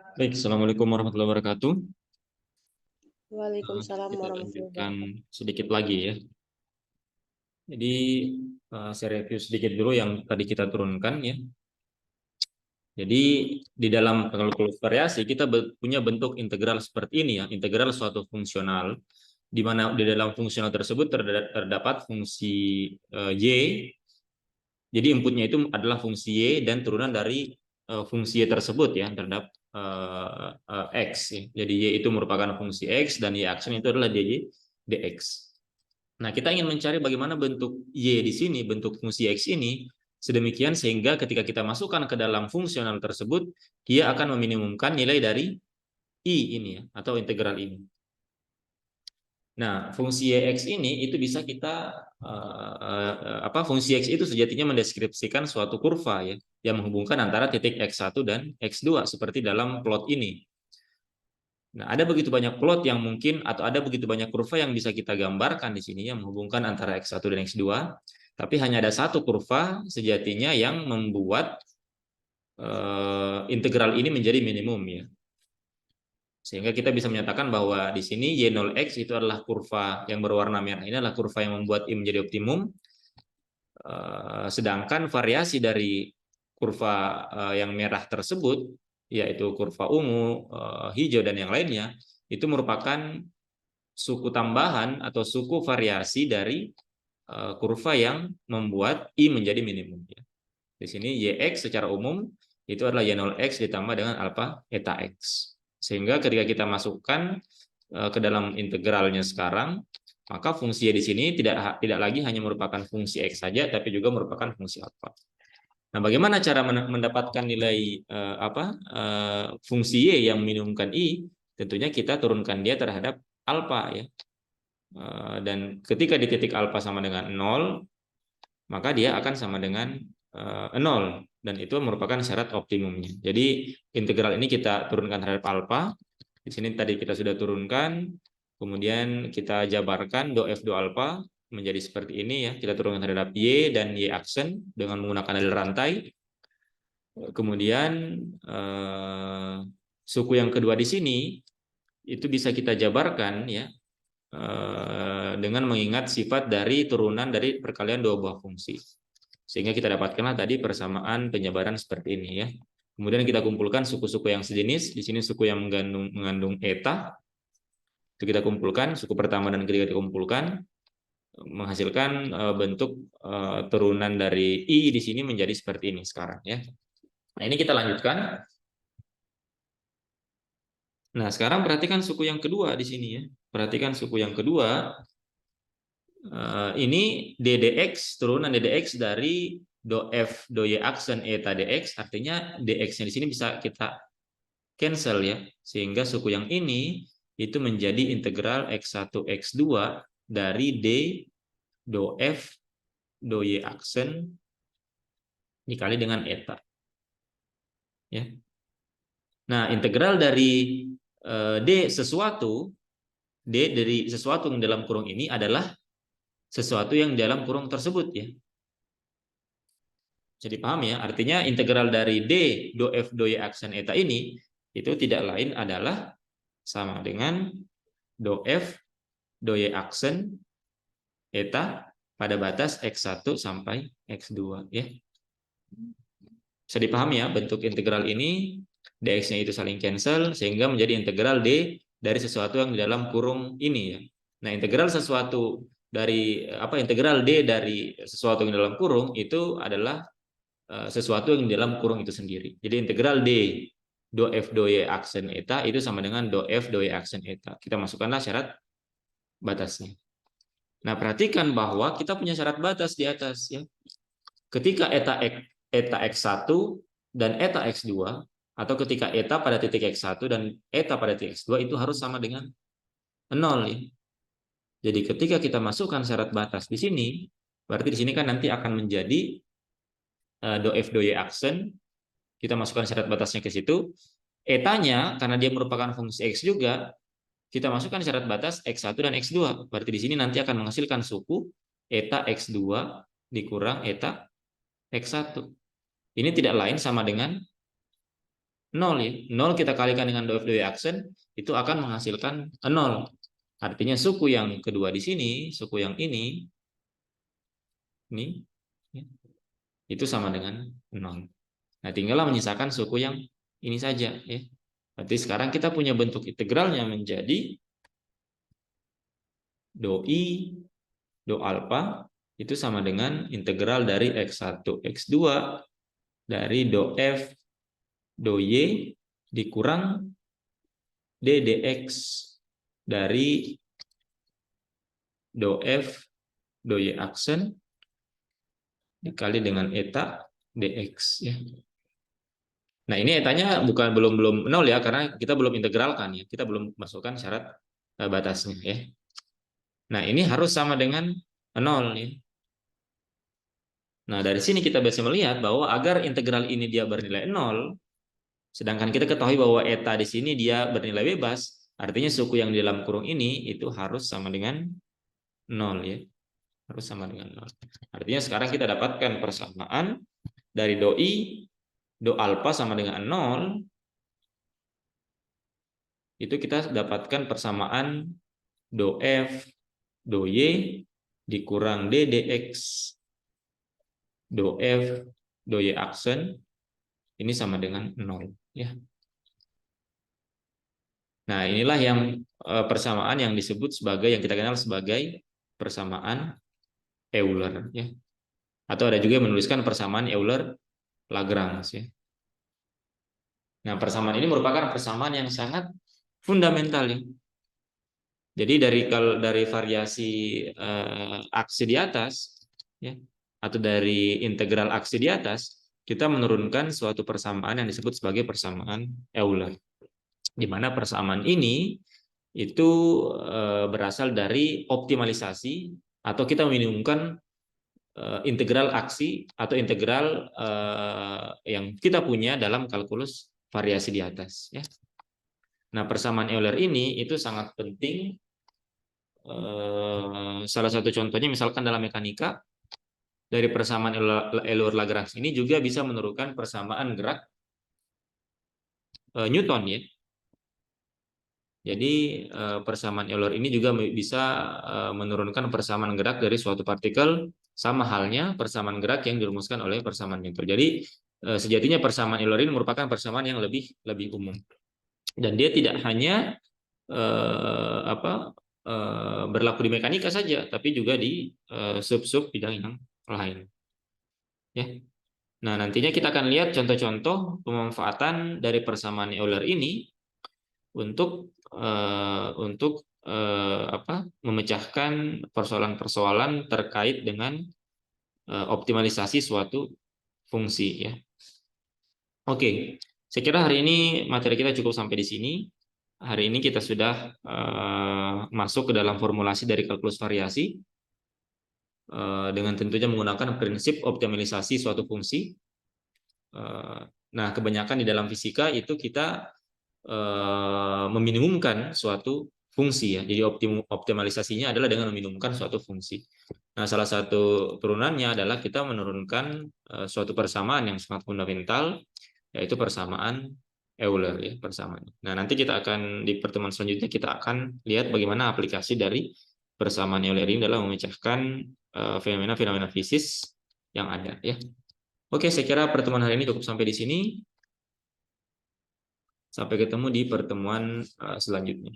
Baik, Assalamualaikum warahmatullahi wabarakatuh. Waalaikumsalam Kita warahmatullahi lanjutkan wabarakatuh. sedikit lagi ya. Jadi saya review sedikit dulu yang tadi kita turunkan ya. Jadi di dalam kalkulus variasi kita punya bentuk integral seperti ini ya, integral suatu fungsional di mana di dalam fungsional tersebut terdapat fungsi y. Jadi inputnya itu adalah fungsi y dan turunan dari fungsi y tersebut ya terhadap x. Ya. Jadi y itu merupakan fungsi x dan y aksen itu adalah dx. Nah, kita ingin mencari bagaimana bentuk y di sini, bentuk fungsi x ini, sedemikian sehingga ketika kita masukkan ke dalam fungsional tersebut, dia akan meminimumkan nilai dari i ini ya, atau integral ini. Nah, fungsi x ini itu bisa kita fungsi x itu sejatinya mendeskripsikan suatu kurva ya, yang menghubungkan antara titik x1 dan x2 seperti dalam plot ini. Nah, ada begitu banyak plot yang mungkin atau ada begitu banyak kurva yang bisa kita gambarkan di sini yang menghubungkan antara X1 dan X2, tapi hanya ada satu kurva sejatinya yang membuat integral ini menjadi minimum ya. Sehingga kita bisa menyatakan bahwa di sini Y0X itu adalah kurva yang berwarna merah. Ini adalah kurva yang membuat I menjadi optimum. Sedangkan variasi dari kurva yang merah tersebut, yaitu kurva ungu, hijau, dan yang lainnya, itu merupakan suku tambahan atau suku variasi dari kurva yang membuat I menjadi minimum. Di sini YX secara umum itu adalah Y0X ditambah dengan alpha eta X. Sehingga ketika kita masukkan ke dalam integralnya sekarang, maka fungsi Y di sini tidak lagi hanya merupakan fungsi X saja, tapi juga merupakan fungsi alpha. Nah, bagaimana cara mendapatkan nilai fungsi Y yang meminimumkan I? Tentunya kita turunkan dia terhadap alpha ya. Dan ketika di titik alpha sama dengan 0, maka dia akan sama dengan 0 dan itu merupakan syarat optimumnya. Jadi integral ini kita turunkan terhadap alpha. Di sini tadi kita sudah turunkan, kemudian kita jabarkan do f do alpha menjadi seperti ini ya. Kita turunkan terhadap y dan y aksen dengan menggunakan dalil rantai. Kemudian suku yang kedua di sini itu bisa kita jabarkan ya dengan mengingat sifat dari turunan dari perkalian dua buah fungsi. Sehingga kita dapatkanlah tadi persamaan penyebaran seperti ini ya. Kemudian kita kumpulkan suku-suku yang sejenis. Di sini suku yang mengandung eta. Itu kita kumpulkan, suku pertama dan ketiga dikumpulkan, menghasilkan bentuk turunan dari I di sini menjadi seperti ini sekarang ya. Nah, ini kita lanjutkan. Nah, sekarang perhatikan suku yang kedua di sini ya. Perhatikan suku yang kedua. Ini ddx, turunan ddx dari do f do y aksen eta dx, artinya dx-nya di sini bisa kita cancel ya, sehingga suku yang ini itu menjadi integral x1 x2 dari d do f do y aksen dikali dengan eta ya. Nah, integral dari d dari sesuatu yang dalam kurung ini adalah sesuatu yang dalam kurung tersebut ya. Jadi paham ya, artinya integral dari D do F do Y aksen eta ini itu tidak lain adalah sama dengan do F do Y aksen eta pada batas X1 sampai X2 ya. Bisa dipahami ya, bentuk integral ini dx-nya itu saling cancel sehingga menjadi integral D dari sesuatu yang di dalam kurung ini ya. Nah, integral sesuatu dari integral D dari sesuatu yang di dalam kurung itu adalah sesuatu yang di dalam kurung itu sendiri. Jadi integral D do F do Y aksen eta itu sama dengan do F do Y aksen eta. Kita masukkanlah syarat batasnya. Nah, perhatikan bahwa kita punya syarat batas di atas ya. Ketika eta X1 dan eta X2 atau ketika eta pada titik X1 dan eta pada titik X2 itu harus sama dengan 0 ya. Jadi ketika kita masukkan syarat batas di sini, berarti di sini kan nanti akan menjadi do F do Y aksen, kita masukkan syarat batasnya ke situ. Etanya karena dia merupakan fungsi X juga, kita masukkan syarat batas X1 dan X2. Berarti di sini nanti akan menghasilkan suku eta X2 dikurang eta X1. Ini tidak lain sama dengan 0 ya. 0 kita kalikan dengan do f do y aksen itu akan menghasilkan 0. Artinya suku yang kedua di sini, suku yang ini ya, itu sama dengan 0. Nah, tinggallah menyisakan suku yang ini saja ya. Berarti sekarang kita punya bentuk integralnya menjadi do i do alfa itu sama dengan integral dari x1 x2 dari do f do y dikurang d dx dari do f do y aksen dikali dengan eta dx ya. Nah, ini etanya belum 0 ya, karena kita belum integralkan ya. Kita belum masukkan syarat batasnya ya. Nah, ini harus sama dengan 0 ya. Nah, dari sini kita bisa melihat bahwa agar integral ini dia bernilai 0, sedangkan kita ketahui bahwa eta di sini dia bernilai bebas, artinya suku yang di dalam kurung ini itu harus sama dengan 0 ya. Harus sama dengan 0. Artinya sekarang kita dapatkan persamaan dari do i do alfa sama dengan 0. Itu kita dapatkan persamaan do f do y dikurang d dx do f do y aksen ini sama dengan 0 ya. Nah, inilah yang persamaan yang disebut sebagai yang kita kenal sebagai persamaan Euler ya. Atau ada juga yang menuliskan persamaan Euler-Lagrange ya. Nah, persamaan ini merupakan persamaan yang sangat fundamental ya. Jadi dari variasi aksi di atas ya, atau dari integral aksi di atas, kita menurunkan suatu persamaan yang disebut sebagai persamaan Euler. Di mana persamaan ini itu berasal dari optimalisasi atau kita meminimumkan integral aksi atau integral yang kita punya dalam kalkulus variasi di atas ya. Nah, persamaan Euler ini itu sangat penting. Salah satu contohnya misalkan dalam mekanika, dari persamaan Euler-Lagrange ini juga bisa menurunkan persamaan gerak Newton ya. Jadi persamaan Euler ini juga bisa menurunkan persamaan gerak dari suatu partikel, sama halnya persamaan gerak yang dirumuskan oleh persamaan Newton. Jadi sejatinya persamaan Euler ini merupakan persamaan yang lebih umum. Dan dia tidak hanya berlaku di mekanika saja, tapi juga di sub-sub bidang yang lain. Ya. Nah, nantinya kita akan lihat contoh-contoh pemanfaatan dari persamaan Euler ini untuk memecahkan persoalan-persoalan terkait dengan optimalisasi suatu fungsi ya. Oke, saya kira hari ini materi kita cukup sampai di sini. Hari ini kita sudah masuk ke dalam formulasi dari kalkulus variasi dengan tentunya menggunakan prinsip optimalisasi suatu fungsi. Nah, kebanyakan di dalam fisika itu kita meminimumkan suatu fungsi ya. Jadi optimalisasinya adalah dengan meminimumkan suatu fungsi. Nah, salah satu turunannya adalah kita menurunkan suatu persamaan yang sangat fundamental, yaitu persamaan Euler ya, persamaan. Nah, nanti kita akan di pertemuan selanjutnya kita akan lihat bagaimana aplikasi dari persamaan Euler ini dalam memecahkan fenomena-fenomena fisis yang ada ya. Oke, saya kira pertemuan hari ini cukup sampai di sini. Sampai ketemu di pertemuan selanjutnya.